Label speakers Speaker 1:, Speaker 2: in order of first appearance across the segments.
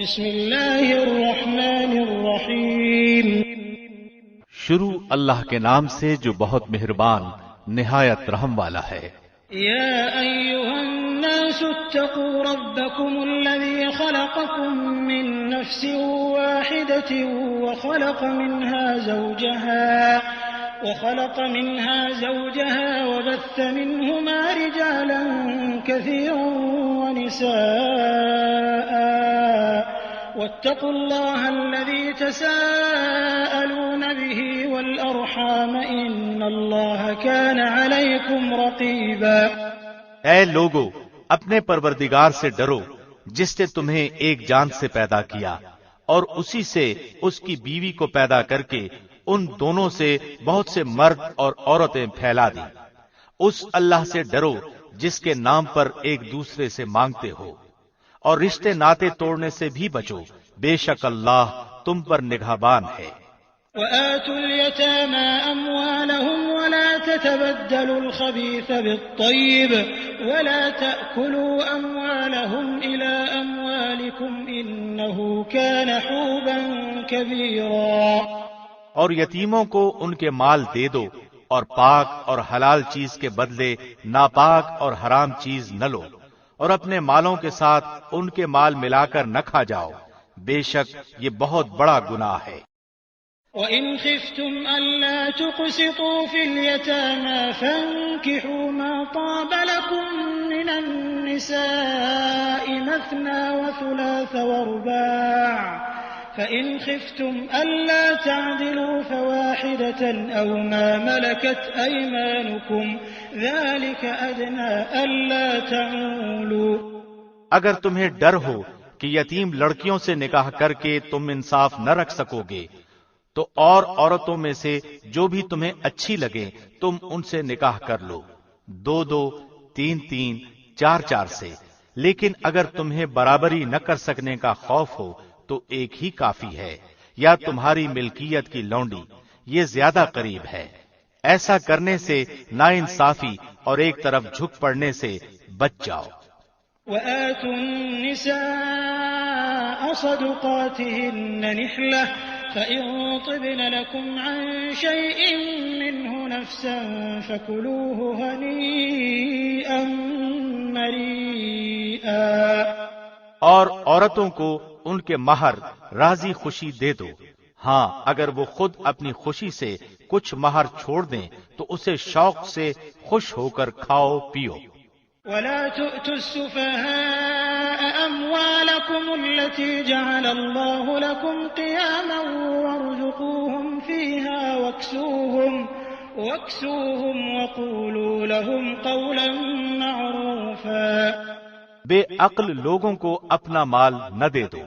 Speaker 1: بسم اللہ الرحمن الرحیم۔
Speaker 2: شروع اللہ کے نام سے جو بہت مہربان نہایت رحم والا ہے۔
Speaker 1: یا ایھا الناس اتقوا ربکم الذی خلقکم من نفس واحدۃ وخلق منها زوجها وبث منهما رجالا كثيرا ونساء واتقوا الله الذي تساءلون به والأرحام إن الله كان عليكم رقيبا۔
Speaker 2: اے لوگو، اپنے پروردگار سے ڈرو جس نے تمہیں ایک جان سے پیدا کیا اور اسی سے اس کی بیوی کو پیدا کر کے ان دونوں سے بہت سے مرد اور عورتیں پھیلا دی۔ اس اللہ سے ڈرو جس کے نام پر ایک دوسرے سے مانگتے ہو، اور رشتے ناطے توڑنے سے بھی بچو، بے شک اللہ تم پر نگہبان ہے۔
Speaker 1: وآتوا اليتامى أموالهم ولا تتبدلوا الخبيث بالطيب ولا تأكلوا أموالهم إلى أموالكم إنه كان حوبا كبيرا۔
Speaker 2: اور یتیموں کو ان کے مال دے دو، اور پاک اور حلال چیز کے بدلے ناپاک اور حرام چیز نہ لو، اور اپنے مالوں کے ساتھ ان کے مال ملا کر نہ کھا جاؤ، بے شک یہ بہت بڑا گناہ ہے۔
Speaker 1: وَإِنْ خِفْتُمْ أَلَّا تُقْسِطُوا فِي الْيَتَامَى فَانكِحُوا مَا طَابَ لَكُم مِّنَ النِّسَاءِ مَثْنَىٰ وَثُلَاثَ وَرُبَاعَ فَإِنْ خِفْتُمْ أَلَّا تَعْدِلُوا فَوَاحِدَةً أَوْ مَا مَلَكَتْ أَيْمَانُكُمْ ذَلِكَ أَدْنَىٰ أَلَّا تَعُولُوا۔
Speaker 2: اگر تمہیں ڈر ہو کہ یتیم لڑکیوں سے نکاح کر کے تم انصاف نہ رکھ سکو گے تو اور عورتوں میں سے جو بھی تمہیں اچھی لگے تم ان سے نکاح کر لو، 2-2، 3-3، 4-4 سے، لیکن اگر تمہیں برابری نہ کر سکنے کا خوف ہو تو ایک ہی کافی ہے، یا تمہاری ملکیت کی لونڈی، یہ زیادہ قریب ہے۔ ایسا کرنے سے ناانصافی اور ایک طرف جھک پڑنے سے بچ جاؤ۔
Speaker 1: وَآتُوا النِّسَاءَ صَدُقَاتِهِنَّ نِحْلَةً فَإِن طِبْنَ لَكُمْ عَن شَيْءٍ مِّنْهُ نَفْسًا فَكُلُوهُ هَنِيئًا مَّرِيئًا۔
Speaker 2: اور عورتوں کو ان کے مہر راضی خوشی دے دو، ہاں اگر وہ خود اپنی خوشی سے کچھ مہر چھوڑ دیں تو اسے شوق سے خوش ہو کر کھاؤ پیو۔
Speaker 1: وَلَا تُؤْتُوا السُّفَهَاءَ أَمْوَالَكُمُ الَّتِي جَعَلَ اللَّهُ لَكُمْ قِيَامًا وَارْزُقُوهُمْ فِيهَا وَاكْسُوهُمْ وَقُولُوا لَهُمْ قَوْلًا مَّعْرُوفًا۔
Speaker 2: بے عقل لوگوں کو اپنا مال نہ دے دو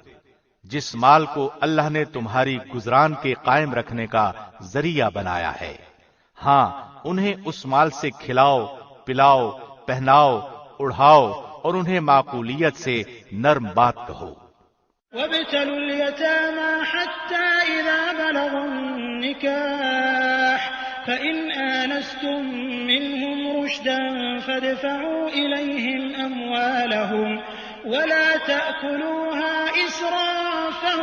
Speaker 2: جس مال کو اللہ نے تمہاری گزران کے قائم رکھنے کا ذریعہ بنایا ہے، ہاں انہیں اس مال سے کھلاؤ پلاؤ پہناؤ اڑھاؤ اور انہیں معقولیت سے نرم بات کہو۔
Speaker 1: وَابْتَلُوا الْيَتَامَى حَتَّىٰ إِذَا بَلَغُوا النِّكَاحَ فَإِنْ آنَسْتُم مِّنْهُمْ رُشْدًا فَادْفَعُوا إِلَيْهِمْ أَمْوَالَهُمْ وَلَا تَأْكُلُوهَا إِسْرَافًا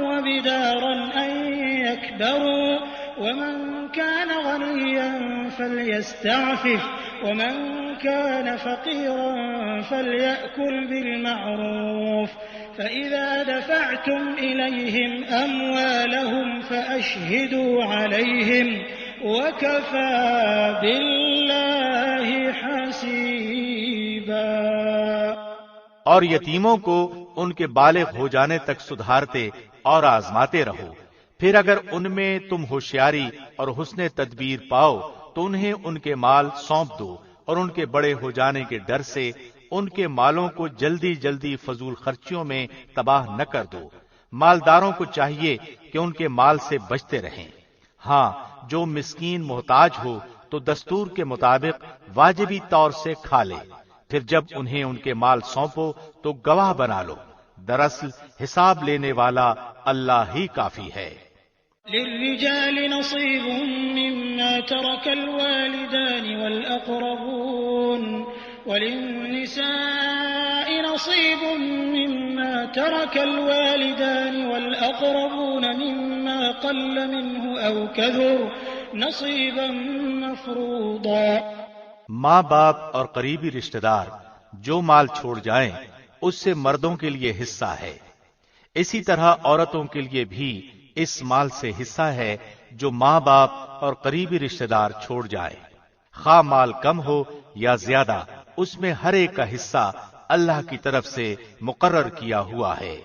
Speaker 1: وَبِدَارًا أَن يَكْبَرُوا وَمَن كَانَ غَنِيًّا فَلْيَسْتَعْفِفْ وَمَن كَانَ فَقِيرًا فَلْيَأْكُلْ بِالْمَعْرُوفِ فَإِذَا دَفَعْتُمْ إِلَيْهِمْ أَمْوَالَهُمْ فَأَشْهِدُوا عَلَيْهِمْ وَكَفَى بِاللَّهِ حَسِيبًا۔
Speaker 2: اور یتیموں کو ان کے بالغ ہو جانے تک سدھارتے اور آزماتے رہو، پھر اگر ان میں تم ہوشیاری اور حسن تدبیر پاؤ تو انہیں ان کے مال سونپ دو، اور ان کے بڑے ہو جانے کے ڈر سے ان کے مالوں کو جلدی جلدی فضول خرچیوں میں تباہ نہ کر دو۔ مالداروں کو چاہیے کہ ان کے مال سے بچتے رہیں، ہاں جو مسکین محتاج ہو تو دستور کے مطابق واجبی طور سے کھا لے، پھر جب انہیں ان کے مال سونپو تو گواہ بنا لو، دراصل حساب لینے والا اللہ ہی کافی ہے۔
Speaker 1: للرجال نصيب مما ترك الوالدان والأقربون وللنساء نصيب مما ترك الوالدان والأقربون مما قل منه أو كثر نصيبا مفروضا۔
Speaker 2: ماں باپ اور قریبی رشتہ دار جو مال چھوڑ جائیں اس سے مردوں کے لیے حصہ ہے، اسی طرح عورتوں کے لیے بھی اس مال سے حصہ ہے جو ماں باپ اور قریبی رشتہ دار چھوڑ جائیں، خواہ مال کم ہو یا زیادہ، اس میں ہر ایک کا حصہ اللہ کی طرف سے مقرر کیا ہوا ہے۔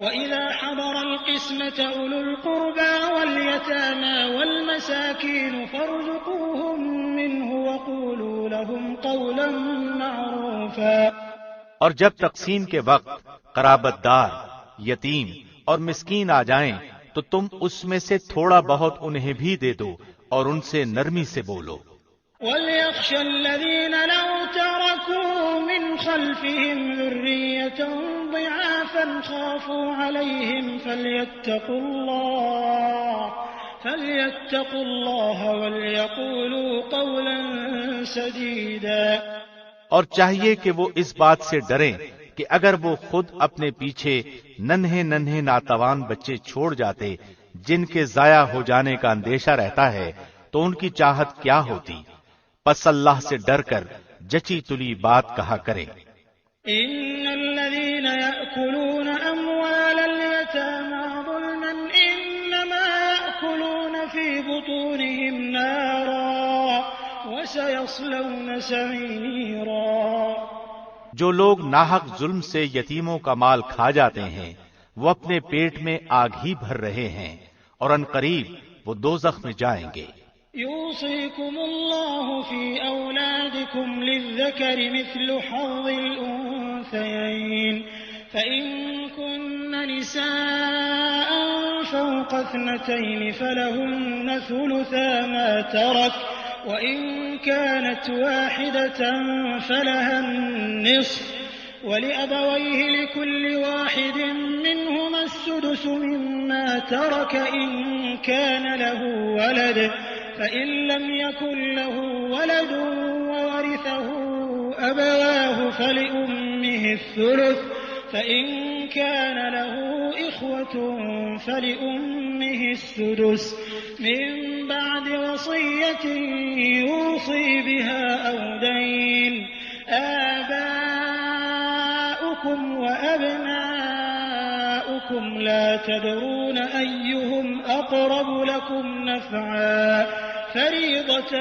Speaker 1: وَإِذَا حَضَرَ الْقِسْمَةَ أُولُو الْقُرْبَى وَالْيَتَامَى وَالْمَسَاكِينُ فَارْزُقُوهُم مِّنْهُ وَقُولُوا لَهُمْ قَوْلًا مَّعْرُوفًا۔
Speaker 2: اور جب تقسیم کے وقت قرابت دار، یتیم اور مسکین آ جائیں تو تم اس میں سے تھوڑا بہت انہیں بھی دے دو اور ان سے نرمی سے بولو۔
Speaker 1: وَلْيَخْشَ الَّذِينَ لَوْ تَرَكُوا مِنْ خَلْفِهِمْ ذُرِّيَّةً ضِعَافًا خَافُوا عَلَيْهِمْ فَلْيَتَّقُوا اللَّهَ وَلْيَقُولُوا قَوْلًا سَدِيدًا۔
Speaker 2: اور چاہیے کہ وہ اس بات سے ڈریں کہ اگر وہ خود اپنے پیچھے ننھے ننھے ناتوان بچے چھوڑ جاتے جن کے ضائع ہو جانے کا اندیشہ رہتا ہے تو ان کی چاہت کیا ہوتی، پس اللہ سے ڈر کر جچی تلی بات کہا کریں۔
Speaker 1: ان الذين يأكلون اموال اليتامى ظلما انما يأكلون في بطونهم نارا وسيصلون سعيرا۔
Speaker 2: جو لوگ ناحق ظلم سے یتیموں کا مال کھا جاتے ہیں وہ اپنے پیٹ میں آگ ہی بھر رہے ہیں اور عنقریب وہ دوزخ میں جائیں گے۔
Speaker 1: يوصيكم الله في أولادكم للذكر مثل حظ الأنثيين فإن كن نساء فوق 2 فلهن ثلثا ما ترك وإن كانت واحدة فلها النصف ولأبويه لكل واحد منهما السدس مما ترك إن كان له ولد فإن لم يكن له ولد وورثه أبواه فلأمه الثلث فإن كان له إخوة فلأمه السدس من بعد وصية يوصي بها أو دين آباؤكم وأبناؤكم لا تدرون أيهم أقرب لكم نفعا فريضة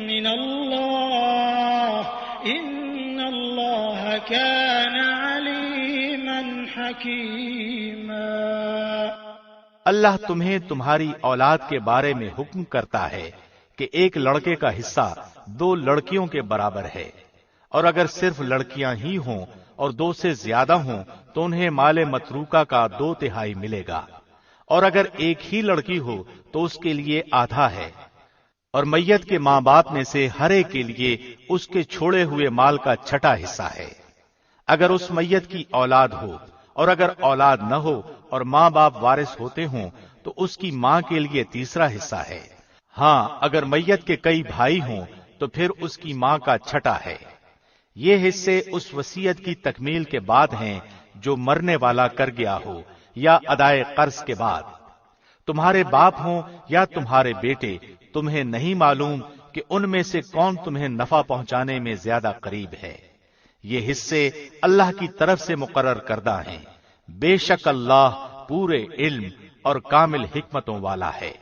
Speaker 1: من الله إن الله كان عليما حكيما۔
Speaker 2: اللہ تمہیں تمہاری اولاد کے بارے میں حکم کرتا ہے کہ ایک لڑکے کا حصہ 2 لڑکیوں کے برابر ہے، اور اگر صرف لڑکیاں ہی ہوں اور 2 سے زیادہ ہوں تو انہیں مال متروکہ کا 2/3 ملے گا، اور اگر ایک ہی لڑکی ہو تو اس کے لیے آدھا ہے، اور میت کے ماں باپ میں سے ہر ایک کے لیے اس کے چھوڑے ہوئے مال کا 6واں حصہ ہے۔ اگر اس میت کی اولاد ہو اور اگر اولاد نہ ہو اور ماں باپ وارث ہوتے ہوں تو اس کی ماں کے لیے 3واں حصہ ہے۔ ہاں اگر میت کے کئی بھائی ہوں تو پھر اس کی ماں کا 6واں ہے۔ یہ حصے اس وصیت کی تکمیل کے بعد ہیں جو مرنے والا کر گیا ہو یا ادائے قرض کے بعد۔ تمہارے باپ ہوں یا تمہارے بیٹے، تمہیں نہیں معلوم کہ ان میں سے کون تمہیں نفع پہنچانے میں زیادہ قریب ہے۔ یہ حصے اللہ کی طرف سے مقرر کردہ ہیں، بے شک اللہ پورے علم اور کامل حکمتوں والا ہے۔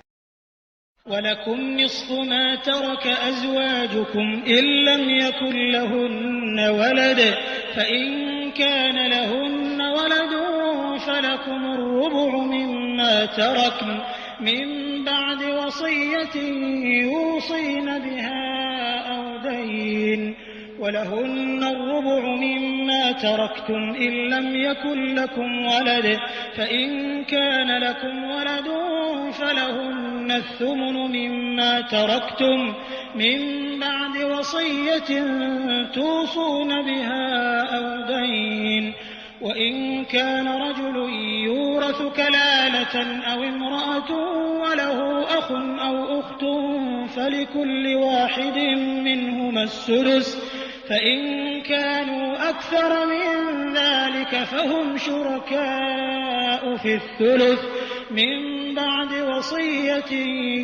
Speaker 1: وَلَكُمْ نِصْفُ مَا تَرَكَ أَزْوَاجُكُمْ إِن لَّمْ يَكُن لَّهُنَّ وَلَدٌ فَإِن كَانَ لَهُنَّ وَلَدٌ فَلَكُمُ الرُّبُعُ مِمَّا تَرَكْنَ مِن بَعْدِ وَصِيَّةٍ يُوصِينَ بِهَا أَوْ دَيْنٍ وَلَهُنَّ الرُّبُعُ مِمَّا تَرَكْتُمْ إِن لَّمْ يَكُن لَّكُمْ وَلَدٌ فَإِن كَانَ لَكُمْ وَلَدٌ فَلَهُنَّ الثُّمُنُ مِمَّا تَرَكْتُمْ مِن بَعْدِ وَصِيَّةٍ تُوصُونَ بِهَا أَوْ دَيْنٍ وَإِن كَانَ رَجُلٌ يُورَثُ كَلَالَةً أَوْ امْرَأَةٌ وَلَهُ أَخٌ أَوْ أُخْتٌ فَلِكُلِّ وَاحِدٍ مِّنْهُمَا السُّدُسُ فإن كانوا أكثر من ذلك فهم شركاء في الثلث من بعد وصية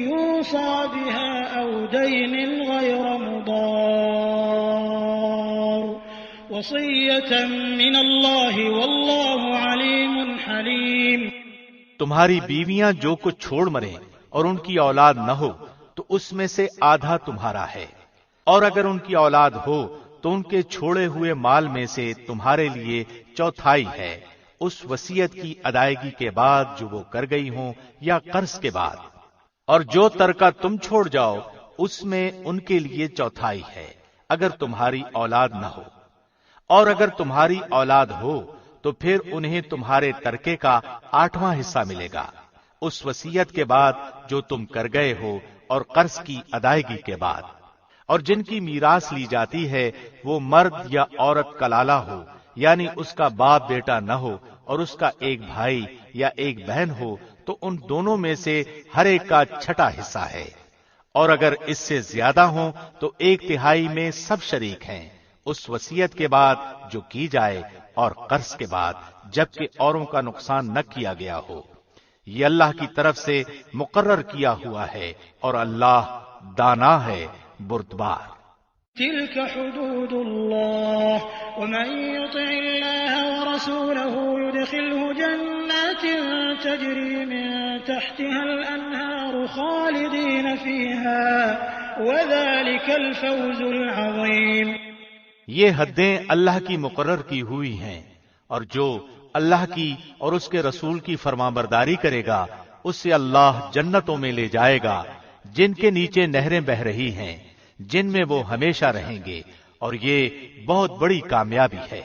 Speaker 1: يوصى بها أو دين غير مضار وصية من الله والله عليم حليم۔
Speaker 2: تمہاری بیویاں جو کچھ چھوڑ مریں اور ان کی اولاد نہ ہو تو اس میں سے آدھا تمہارا ہے، اور اگر ان کی اولاد ہو تو ان کے چھوڑے ہوئے مال میں سے تمہارے لیے چوتھائی ہے، اس وصیت کی ادائیگی کے بعد جو وہ کر گئی ہوں یا قرض کے بعد، اور جو ترکہ تم چھوڑ جاؤ اس میں ان کے لیے چوتھائی ہے اگر تمہاری اولاد نہ ہو، اور اگر تمہاری اولاد ہو تو پھر انہیں تمہارے ترکے کا 8واں حصہ ملے گا اس وصیت کے بعد جو تم کر گئے ہو اور قرض کی ادائیگی کے بعد۔ اور جن کی میراث لی جاتی ہے وہ مرد یا عورت کلالہ ہو، یعنی اس کا باپ بیٹا نہ ہو اور اس کا ایک بھائی یا ایک بہن ہو تو ان دونوں میں سے ہر ایک کا 6واں حصہ ہے، اور اگر اس سے زیادہ ہوں تو 1/3 میں سب شریک ہیں اس وصیت کے بعد جو کی جائے اور قرض کے بعد، جبکہ اوروں کا نقصان نہ کیا گیا ہو۔ یہ اللہ کی طرف سے مقرر کیا ہوا ہے اور اللہ دانا ہے، بردبار۔
Speaker 1: تلك حدود الله ومن يطع الله ورسوله يدخله جنات تجري من تحتها الأنهار خالدين فيها وذلك الفوز العظيم۔
Speaker 2: یہ حدیں اللہ کی مقرر کی ہوئی ہیں، اور جو اللہ کی اور اس کے رسول کی فرمانبرداری کرے گا اسے اللہ جنتوں میں لے جائے گا جن کے نیچے نہریں بہ رہی ہیں، جن میں وہ ہمیشہ رہیں گے، اور یہ بہت بڑی کامیابی ہے۔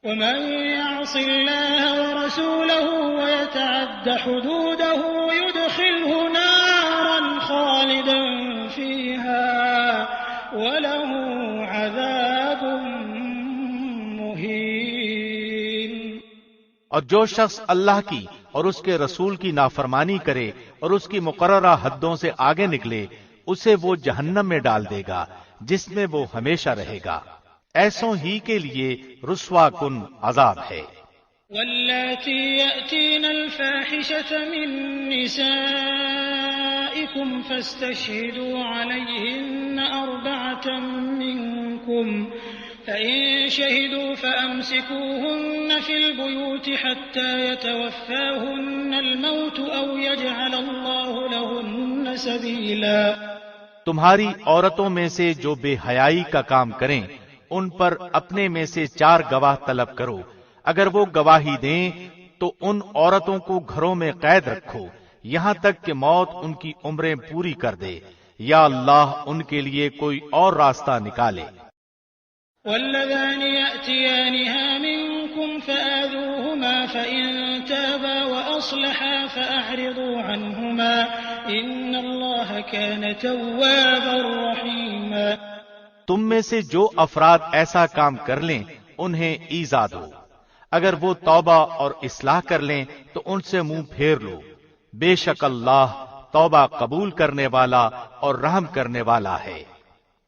Speaker 1: ومن يعص الله ورسوله ويتعد حدوده يدخله نارا خالدا فيها وله عذاب مهين۔
Speaker 2: اور جو شخص اللہ کی اور اس کے رسول کی نافرمانی کرے اور اس کی مقررہ حدوں سے آگے نکلے اسے وہ جہنم میں ڈال دے گا جس میں وہ ہمیشہ رہے گا، ایسوں ہی کے لیے رسوا کن عذاب ہے۔
Speaker 1: واللاتی یأتین الفاحشة من نسائکم فاستشہدوا علیہن 4 منکم فإن شهدوا فأمسكوهن في البيوت حتى يتوفاهن الموت أو يجعل الله لهن سبيلا۔
Speaker 2: تمہاری عورتوں میں سے جو بے حیائی کا کام کریں ان پر اپنے میں سے 4 گواہ طلب کرو، اگر وہ گواہی دیں تو ان عورتوں کو گھروں میں قید رکھو یہاں تک کہ موت ان کی عمریں پوری کر دے، یا اللہ ان کے لیے کوئی اور راستہ نکالے۔
Speaker 1: واللذان يأتيانها منكم فآذوهما فإن تابا وأصلحا فأعرضوا عنهما إن الله كان توابا رحيما۔
Speaker 2: تم میں سے جو افراد ایسا کام کر لیں انہیں ایذا دو، اگر وہ توبہ اور اصلاح کر لیں تو ان سے منہ پھیر لو، بے شک اللہ توبہ قبول کرنے والا اور رحم کرنے والا ہے۔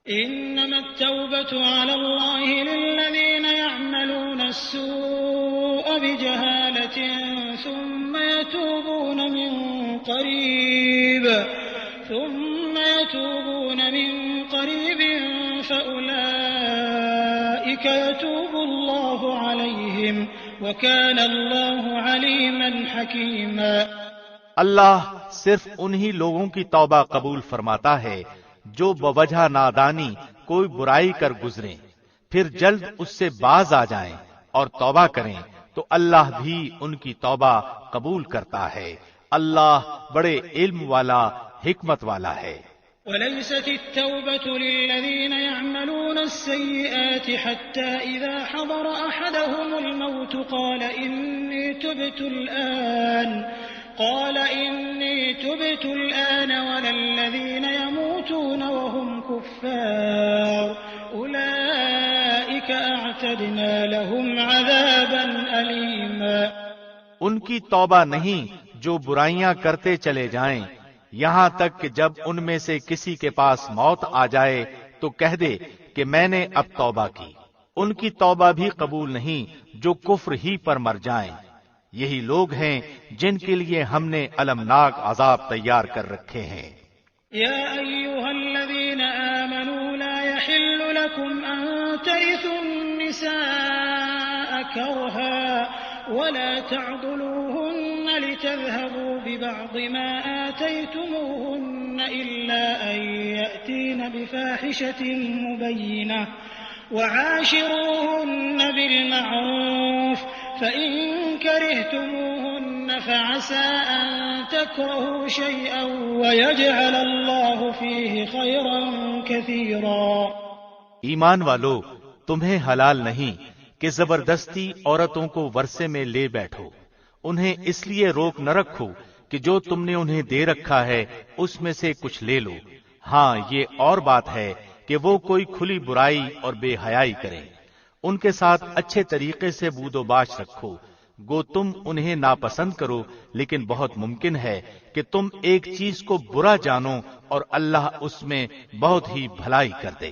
Speaker 1: إنما التوبة على الله للذين يعملون السوء بجهالة ثم يتوبون من قريب فأولئك يتوب الله عليهم وكان الله عليما حكيما۔
Speaker 2: اللہ صرف انہی لوگوں کی توبہ قبول فرماتا ہے جو بوجہ نادانی کوئی برائی کر گزریں پھر جلد اس سے باز آ جائیں اور توبہ کریں تو اللہ بھی ان کی توبہ قبول کرتا ہے، اللہ بڑے علم والا حکمت والا ہے۔
Speaker 1: وليست التوبة للذين يعملون السيئات حتى إذا حضر أحدهم الموت قال إني تبت الآن ولا الذين يموتون وهم كفار أولئك أعتدنا لهم عذابا أليما۔
Speaker 2: ان کی توبہ نہیں جو برائیاں کرتے چلے جائیں یہاں تک کہ جب ان میں سے کسی کے پاس موت آ جائے تو کہہ دے کہ میں نے اب توبہ کی، ان کی توبہ بھی قبول نہیں جو کفر ہی پر مر جائیں۔ یہی لوگ ہیں جن کے لیے ہم نے المناک عذاب تیار کر رکھے ہیں۔
Speaker 1: يا أيها الذين آمنوا لا يحل لكم أن ترثوا النساء كرها ولا تعضلوهن لتذهبوا ببعض ما آتيتموهن إلا أن يأتين بفاحشة مبينة وعاشروهن بالمعروف فإن كرهتموهن فعسى أن تكرهوا شيئا ويجعل الله فيه خيرا كثيرا۔
Speaker 2: ایمان والو، تمہیں حلال نہیں کہ زبردستی عورتوں کو ورثے میں لے بیٹھو، انہیں اس لیے روک نہ رکھو کہ جو تم نے انہیں دے رکھا ہے اس میں سے کچھ لے لو۔ ہاں، یہ اور بات ہے کہ وہ کوئی کھلی برائی اور بے حیائی کریں۔ ان کے ساتھ اچھے طریقے سے بود و باش رکھو، گو تم انہیں ناپسند کرو، لیکن بہت ممکن ہے کہ تم ایک چیز کو برا جانو اور اللہ اس میں بہت ہی بھلائی کر دے۔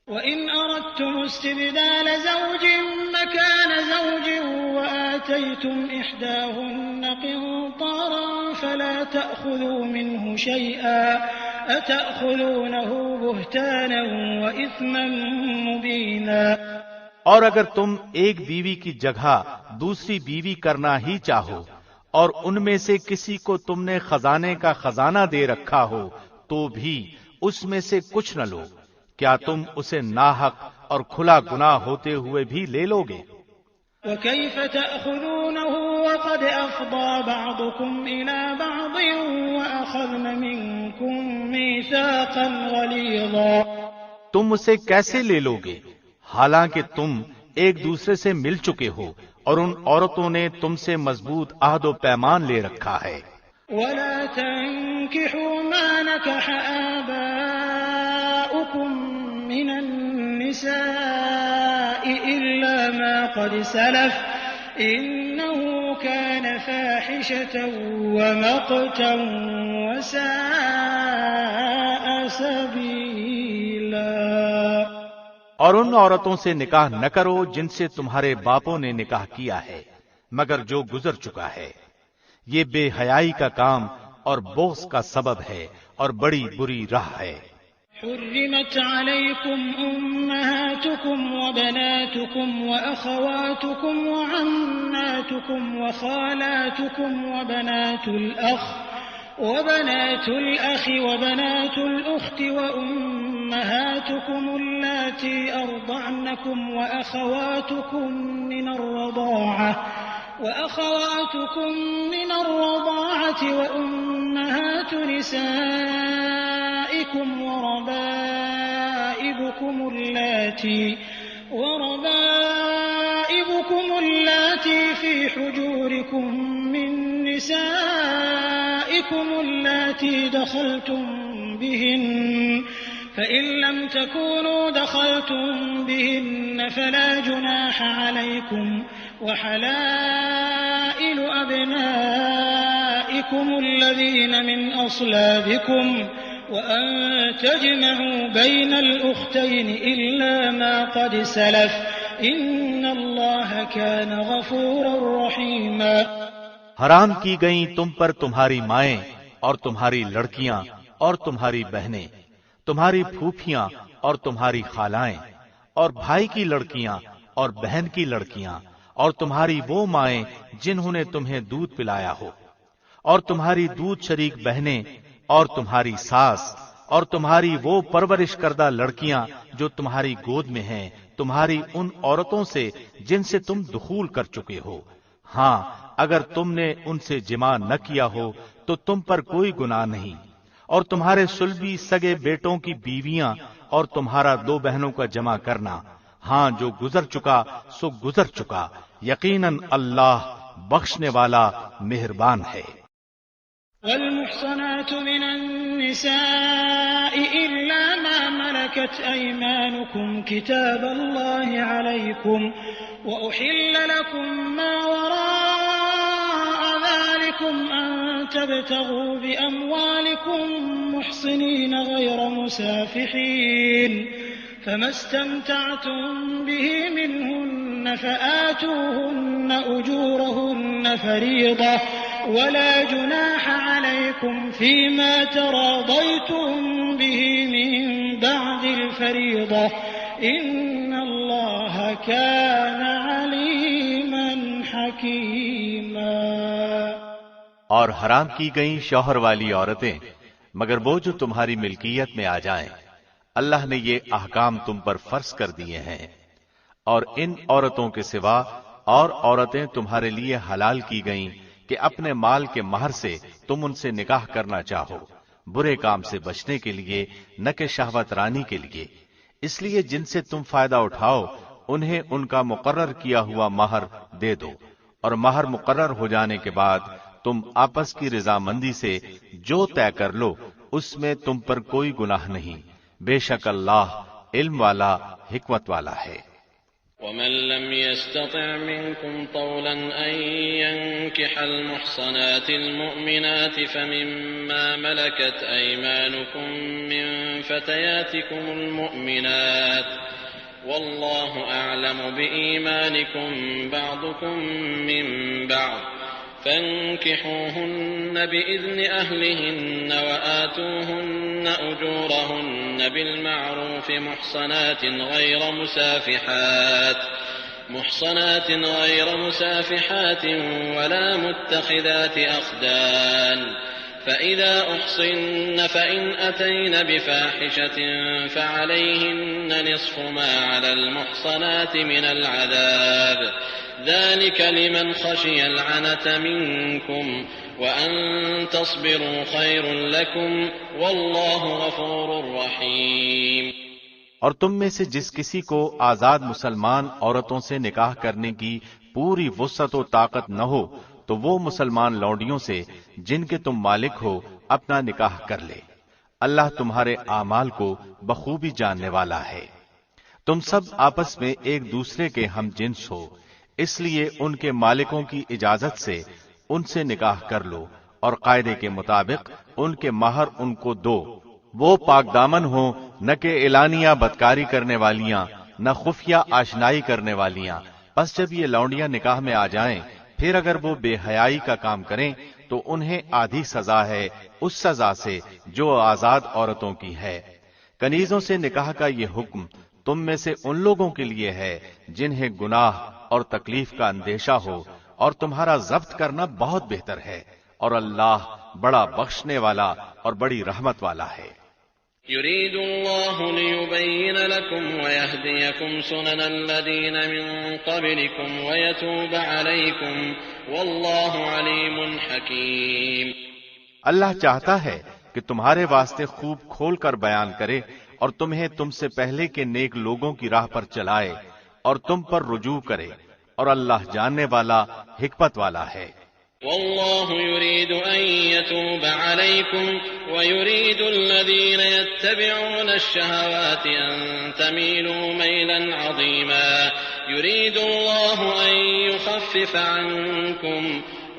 Speaker 1: وَإِنْ أَرَدْتُمُ اسْتِبْدَالَ زَوْجٍ مَّكَانَ زَوْجٍ وَآتَيْتُمْ إِحْدَاهُنَّ قِنطَارًا فَلَا تَأْخُذُوا مِنْهُ شَيْئًا أَتَأْخُذُونَهُ بُهْتَانًا وَإِثْمًا مُّبِينًا۔
Speaker 2: اور اگر تم ایک بیوی کی جگہ دوسری بیوی کرنا ہی چاہو اور ان میں سے کسی کو تم نے خزانے کا خزانہ دے رکھا ہو تو بھی اس میں سے کچھ نہ لو، کیا تم اسے ناحق اور کھلا گناہ ہوتے ہوئے بھی لے لو گے؟
Speaker 1: وَكَيْفَ تَأْخُذُونَهُ وَقَدْ أَفْضَىٰ بَعْضُكُمْ إِلَىٰ بَعْضٍ وَأَخَذْنَ مِنكُم مِّيثَاقًا غَلِيظًا۔
Speaker 2: تم اسے کیسے لے لو گے حالانکہ تم ایک دوسرے سے مل چکے ہو اور ان عورتوں نے تم سے مضبوط عہد و پیمان لے رکھا ہے۔
Speaker 1: وَلَا تَنكِحُوا مَا نَكَحَ آبَاؤُكُم مِّنَ النِّسَاءِ إِلَّا مَا قَدْ سَلَفَ إِنَّهُ كَانَ فَاحِشَةً وَمَقْتًا وَسَاءَ سَبِيلًا۔
Speaker 2: اور ان عورتوں سے نکاح نہ کرو جن سے تمہارے باپوں نے نکاح کیا ہے مگر جو گزر چکا ہے، یہ بے حیائی کا کام اور بغض کا سبب ہے اور بڑی بری راہ ہے۔
Speaker 1: حرمت عليكم أمهاتكم وبناتكم وأخواتكم وعماتكم وخالاتكم وبنات الأخ وبنات الأخت وأمهاتكم اللاتي أرضعنكم وأخواتكم من الرضاعة وأمهات نسائكم وربائبكم اللاتي في حجوركم من نسائكم اللاتي دخلتم بهن فإن لم تكونوا دخلتم بهن فلا جناح عليكم وحلائل أبنائكم الذين من أصلابكم وأن تجمعوا بين الأختين إلا ما قد سلف إن الله كان غفورا رحيما۔
Speaker 2: حرام کی گئیں تم پر تمہاری مائیں اور تمہاری لڑکیاں اور تمہاری بہنیں، تمہاری پھوپھیاں اور تمہاری خالائیں اور بھائی کی لڑکیاں اور بہن کی لڑکیاں اور تمہاری وہ مائیں جنہوں نے تمہیں دودھ پلایا ہو اور تمہاری دودھ شریک بہنیں اور تمہاری ساس اور تمہاری وہ پرورش کردہ لڑکیاں جو تمہاری گود میں ہیں، تمہاری ان عورتوں سے جن سے تم دخول کر چکے ہو۔ ہاں، اگر تم نے ان سے جماع نہ کیا ہو تو تم پر کوئی گناہ نہیں، اور تمہارے صلبی سگے بیٹوں کی بیویاں اور تمہارا دو بہنوں کا جمع کرنا، ہاں جو گزر چکا سو گزر چکا، یقیناً اللہ بخشنے والا مہربان ہے۔
Speaker 1: والمحصنات من النساء إلا ما ملكت أيمانكم كتاب الله عليكم وأحل لكم ما وراء ذلكم أن تبتغوا بأموالكم محصنين غير مسافحين فما استمتعتم به منهن فآتوهن أجورهن فريضة ولا جناح عليكم فيما تراضيتم به من بعد الفريضة إن الله كان عليما حكيما۔
Speaker 2: اور حرام کی گئیں شوہر والی عورتیں مگر وہ جو تمہاری ملکیت میں آ جائیں، اللہ نے یہ احکام تم پر فرض کر دیے ہیں، اور ان عورتوں کے سوا اور عورتیں تمہارے لیے حلال کی گئیں کہ اپنے مال کے مہر سے تم ان سے نکاح کرنا چاہو، برے کام سے بچنے کے لیے نہ کہ شہوت رانی کے لیے، اس لیے جن سے تم فائدہ اٹھاؤ انہیں ان کا مقرر کیا ہوا مہر دے دو، اور مہر مقرر ہو جانے کے بعد تم آپس کی رضامندی سے جو طے کر لو اس میں تم پر کوئی گناہ نہیں، بے شک اللہ علم والا حکمت والا ہے۔
Speaker 3: ومن لم يستطع منكم طولا أن ينكح المحصنات المؤمنات فمما ملكت أيمانكم من فتياتكم المؤمنات والله أعلم بإيمانكم بعضكم من بعض فانكحوهن بإذن أهلهن وآتوهن أجورهن بالمعروف محصنات غير مسافحات ولا متخذات أخدان فإذا أحصن فإن أتين بفاحشة فعليهن نصف ما على المحصنات من العذاب ذلك لمن خشي العنة منكم وأن تصبروا خير لكم والله غفور رحيم۔
Speaker 2: اور تم میں سے جس کسی کو آزاد مسلمان عورتوں سے نکاح کرنے کی پوری وسعت و طاقت نہ ہو تو وہ مسلمان لونڈیوں سے جن کے تم مالک ہو اپنا نکاح کر لے، اللہ تمہارے اعمال کو بخوبی جاننے والا ہے۔ تم سب آپس میں ایک دوسرے کے ہم جنس ہو، اس لیے ان کے مالکوں کی اجازت سے ان سے نکاح کر لو، اور قاعدے کے مطابق ان کے مہر ان کو دو۔ وہ پاک دامن ہوں، نہ کہ اعلانیہ بدکاری کرنے والیاں، نہ خفیہ آشنائی کرنے والیاں۔ پس جب یہ لونڈیاں نکاح میں آ جائیں، پھر اگر وہ بے حیائی کا کام کریں تو انہیں آدھی سزا ہے اس سزا سے جو آزاد عورتوں کی ہے۔ کنیزوں سے نکاح کا یہ حکم تم میں سے ان لوگوں کے لیے ہے جنہیں گناہ اور تکلیف کا اندیشہ ہو، اور تمہارا ضبط کرنا بہت بہتر ہے، اور اللہ بڑا بخشنے والا اور بڑی رحمت والا ہے۔
Speaker 3: يريد الله ليبين لكم ويهديكم سنن الذين من قبلكم ويتوب عليكم والله عليم حكيم۔
Speaker 2: اللہ چاہتا ہے کہ تمہارے واسطے خوب کھول کر بیان کرے اور تمہیں تم سے پہلے کے نیک لوگوں کی راہ پر چلائے اور تم پر رجوع کرے، اور اللہ جاننے والا حکمت والا ہے۔
Speaker 3: والله يريد أن يتوب عليكم ويريد الذين يتبعون الشهوات أن تميلوا ميلا عظيما يريد الله أن يخفف عنكم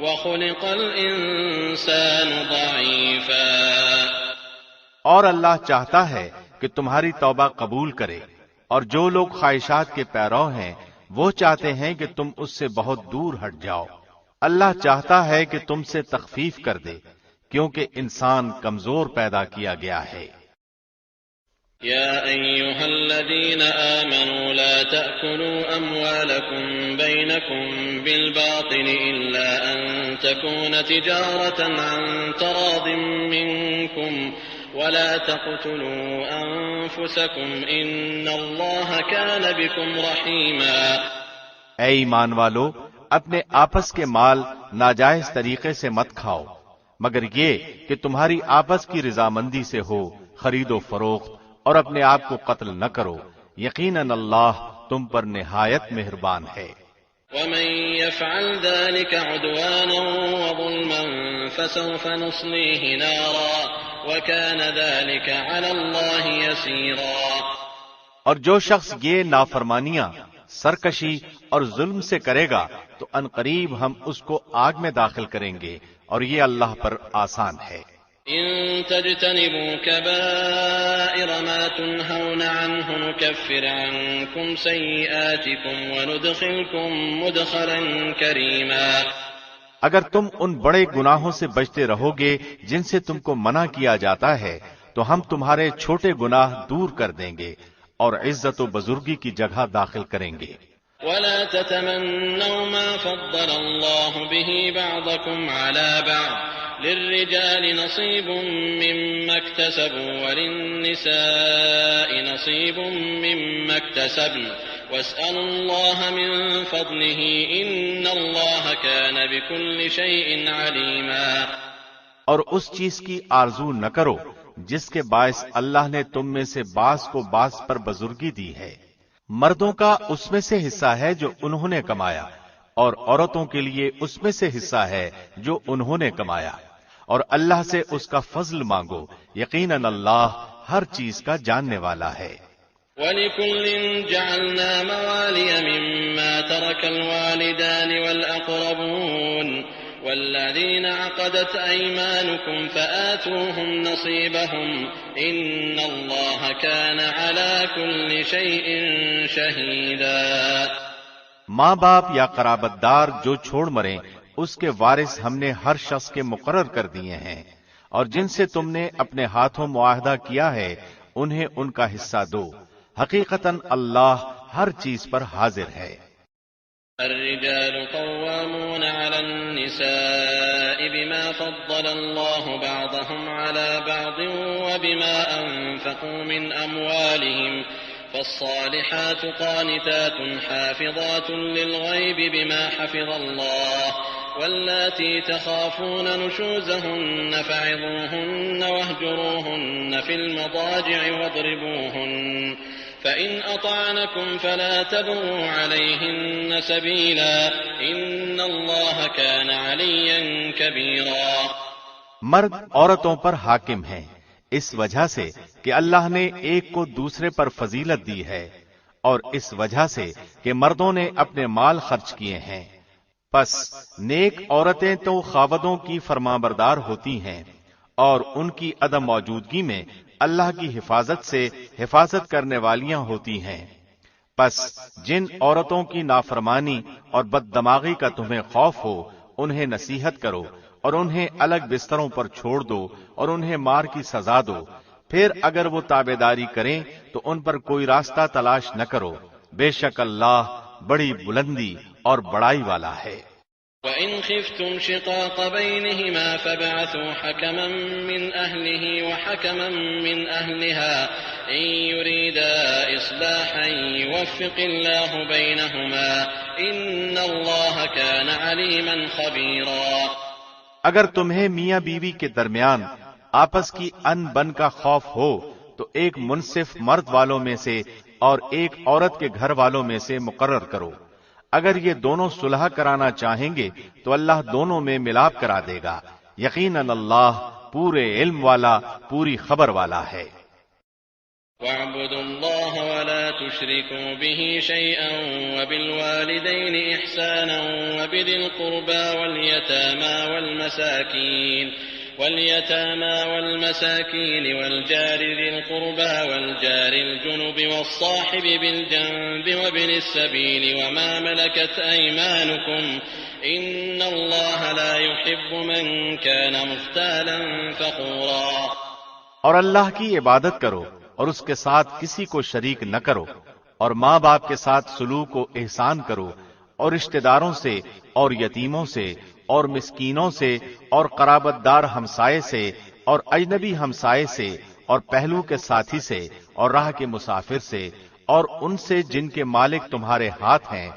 Speaker 3: وخلق الإنسان ضعيفا۔
Speaker 2: اور اللہ چاہتا ہے کہ تمہاری توبہ قبول کرے، اور جو لوگ خواہشات کے پیرو ہیں وہ چاہتے ہیں کہ تم اس سے بہت دور ہٹ جاؤ۔ اللہ چاہتا ہے کہ تم سے تخفیف کر دے کیونکہ انسان کمزور پیدا کیا گیا ہے۔
Speaker 3: يا أيها الذين آمنوا لا تأكلوا أموالكم بينكم بالباطل إلا أن تكون تجارة عن تراض منكم ولا تقتلوا أنفسكم إن الله كان بكم رحيما۔
Speaker 2: اے ایمان والو، اپنے آپس کے مال ناجائز طریقے سے مت کھاؤ مگر یہ کہ تمہاری آپس کی رضامندی سے ہو، خرید و فروخت، اور اپنے آپ کو قتل نہ کرو، یقیناً اللہ تم پر نہایت مہربان ہے۔
Speaker 3: ومن يفعل ذلك عدوانا وظلما فسوف نصليه نارا وكان ذلك على الله يسيرا۔
Speaker 2: اور جو شخص یہ نافرمانیاں، سرکشی اور ظلم سے کرے گا تو عنقریب ہم اس کو آگ میں داخل کریں گے، اور یہ اللہ پر آسان ہے۔
Speaker 3: إن تجتنبوا كبائر ما تنهون عنه نكفر عنكم سيئاتكم وندخلكم مدخلا كريما.
Speaker 2: اگر تم ان بڑے گناہوں سے بچتے رہو گے جن سے تم کو منع کیا جاتا ہے تو ہم تمہارے چھوٹے گناہ دور کر دیں گے اور عزت و بزرگی کی جگہ داخل کریں گے.
Speaker 3: ولا تتمنوا ما فضل الله به بعضكم على بعض للرجال نصيب مما اكتسبوا وللنساء نصيب مما اكتسبن واسألوا الله من فضله إن الله كان بكل شيء عليما.
Speaker 2: اور اس چیز کی آرزو نہ کرو جس کے باعث اللہ نے تم میں سے بعض کو بعض پر بزرگی دی ہے. مردوں کا اس میں سے حصہ ہے جو انہوں نے کمایا اور عورتوں کے لیے اس میں سے حصہ ہے جو انہوں نے کمایا، اور اللہ سے اس کا فضل مانگو، یقیناً اللہ ہر چیز کا جاننے والا ہے.
Speaker 3: وَلِكُلٍّ جَعَلْنَا مَوَالِيَ مِمَّا تَرَكَ الْوَالِدَانِ وَالْأَقْرَبُونَ وَالَّذِينَ عَقَدَتْ أَيْمَانُكُمْ فَآتُوهُمْ نَصِيبَهُمْ إِنَّ اللَّهَ كَانَ عَلَى كُلِّ شَيْءٍ شَهِيدًا.
Speaker 2: ماں باپ یا قرابت دار جو چھوڑ مریں اس کے وارث ہم نے ہر شخص کے مقرر کر دیے ہیں، اور جن سے تم نے اپنے ہاتھوں معاہدہ کیا ہے انہیں ان کا حصہ دو، حقیقتاً اللہ ہر چیز پر حاضر ہے.
Speaker 3: الرجال قوامون على النساء بما فضل الله بعضهم على بعض وبما أنفقوا من أموالهم فالصالحات قانتات حافظات للغيب بما حفظ الله واللاتي تخافون نشوزهن فعظوهن واهجروهن في المضاجع واضربوهن فإن أطعنكم فلا تبغوا عليهن سبيلا إن الله كان عليا كبيرا.
Speaker 2: مرد عورتوں پر حاکم ہیں اس وجہ سے کہ اللہ نے ایک کو دوسرے پر فضیلت دی ہے، اور اس وجہ سے کہ مردوں نے اپنے مال خرچ کیے ہیں. پس نیک عورتیں تو خاوندوں کی فرمانبردار ہوتی ہیں اور ان کی عدم موجودگی میں اللہ کی حفاظت سے حفاظت کرنے والیاں ہوتی ہیں. پس جن عورتوں کی نافرمانی اور بد دماغی کا تمہیں خوف ہو انہیں نصیحت کرو اور انہیں الگ بستروں پر چھوڑ دو اور انہیں مار کی سزا دو. پھر اگر وہ تابعداری کریں تو ان پر کوئی راستہ تلاش نہ کرو، بے شک اللہ بڑی بلندی اور بڑائی والا ہے.
Speaker 3: وَإِنْ خِفْتُمْ شِقَاقَ بَيْنِهِمَا فَابْعَثُوا حَكَمًا مِّنْ أَهْلِهِ وَحَكَمًا مِّنْ أَهْلِهَا إِنْ يُرِيدَا إِصْلَاحًا يُوَفِّقِ اللَّهُ بَيْنَهُمَا إِنَّ اللَّهَ كَانَ عَلِيمًا خَبِيرًا.
Speaker 2: اگر تمہیں میاں بیوی کے درمیان آپس کی ان بن کا خوف ہو تو ایک منصف مرد والوں میں سے اور ایک عورت کے گھر والوں میں سے مقرر کرو. اگر یہ دونوں صلح کرانا چاہیں گے تو اللہ دونوں میں ملاپ کرا دے گا، یقیناً اللہ پورے علم والا، پوری خبر والا ہے.
Speaker 3: وَاعْبُدُوا اللَّهَ وَلَا تُشْرِكُوا بِهِ شَيْئًا وَبِالْوَالِدَيْنِ إِحْسَانًا وَبِذِي الْقُرْبَى واليتامى والمساكين والجار ذي القربى والجار الجنب والصاحب بالجنب وابن السبيل وما ملكت أيمانكم إن الله لا يحب من كان مختالا فخورا.
Speaker 2: اور اللہ کی عبادت کرو اور اس کے ساتھ کسی کو شریک نہ کرو، اور ماں باپ کے ساتھ سلوک و احسان کرو، اور رشتہ داروں سے اور یتیموں سے اور مسکینوں سے اور قرابت دار ہمسائے سے اور اجنبی ہمسائے سے اور پہلو کے ساتھی سے اور راہ کے مسافر سے اور ان سے جن کے مالک تمہارے ہاتھ ہیں.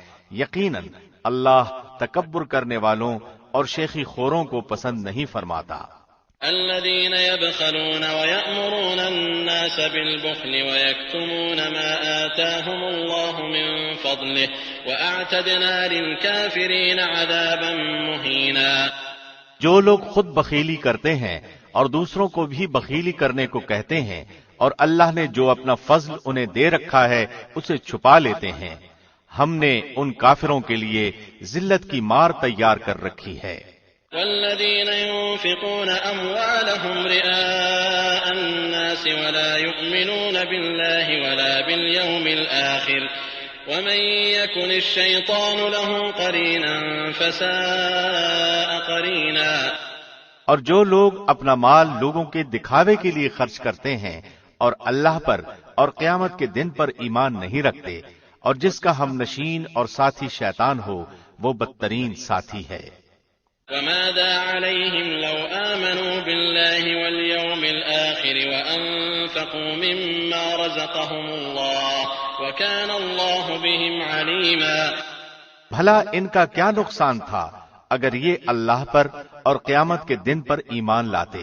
Speaker 2: یقیناً اللہ تکبر کرنے والوں اور شیخی خوروں کو پسند نہیں فرماتا.
Speaker 3: الذين يبخلون ويأمرون الناس بالبخل ويكتمون ما آتاهم الله من فضله وأعتدنا للكافرين عذابا مهينا.
Speaker 2: جو لوگ خود بخیلی کرتے ہیں اور دوسروں کو بھی بخیلی کرنے کو کہتے ہیں اور اللہ نے جو اپنا فضل انہیں دے رکھا ہے اسے چھپا لیتے ہیں، ہم نے ان کافروں کے لیے ذلت کی مار تیار کر رکھی ہے.
Speaker 3: والذين ينفقون أموالهم رئاء الناس ولا يؤمنون بالله ولا باليوم الآخر ومن يكن الشيطان له قرينا فساء قرينا۔
Speaker 2: اور جو لوگ اپنا مال لوگوں کے دکھاوے کے لیے خرچ کرتے ہیں اور اللہ پر اور قیامت کے دن پر ایمان نہیں رکھتے، اور جس کا ہم نشین اور ساتھی شیطان ہو، وہ بدترین ساتھی ہے۔
Speaker 3: وماذا عليهم لو آمنوا بالله واليوم الآخر وأنفقوا مما رزقهم الله وكان الله بهم عليما۔
Speaker 2: بھلا ان کا کیا نقصان تھا اگر یہ اللہ پر اور قیامت کے دن پر ایمان لاتے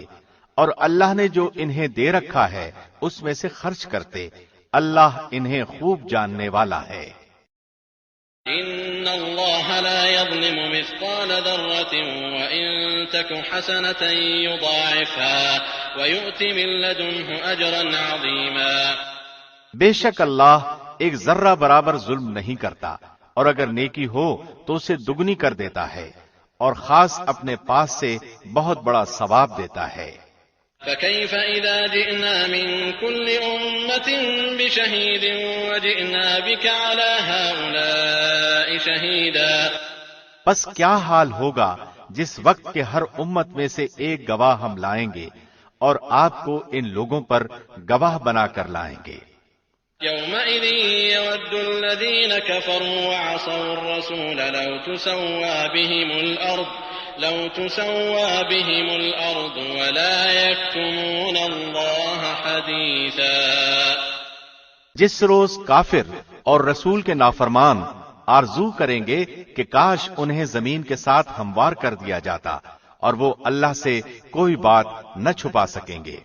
Speaker 2: اور اللہ نے جو انہیں دے رکھا ہے اس میں سے خرچ کرتے، اللہ انہیں خوب جاننے والا ہے۔
Speaker 3: إن الله لا يظلم مثقال ذرة وإن تك حسنة يضاعفها ويؤت من لدنه أجرا عظيما۔
Speaker 2: بے شک اللہ ایک ذرہ برابر ظلم نہیں کرتا، اور اگر نیکی ہو تو اسے دگنی کر دیتا ہے، اور خاص اپنے پاس سے بہت بڑا ثواب دیتا ہے۔
Speaker 3: فكيف إذا جئنا من كل أمة بشهيد وجئنا بك على هؤلاء شهيدا۔
Speaker 2: پس کیا حال ہوگا جس وقت کے ہر امت میں سے ایک گواہ ہم لائیں گے اور آپ کو ان لوگوں پر گواہ بنا کر لائیں گے۔
Speaker 3: يومئذ يود الذين كفروا وعصوا الرسول لو تسوى بهم الأرض ولا يكتمون الله حديثا۔
Speaker 2: جس روز کافر اور رسول کے نافرمان آرزو کریں گے کہ کاش انہیں زمین کے ساتھ ہموار کر دیا جاتا، اور وہ اللہ سے کوئی بات نہ چھپا سکیں گے۔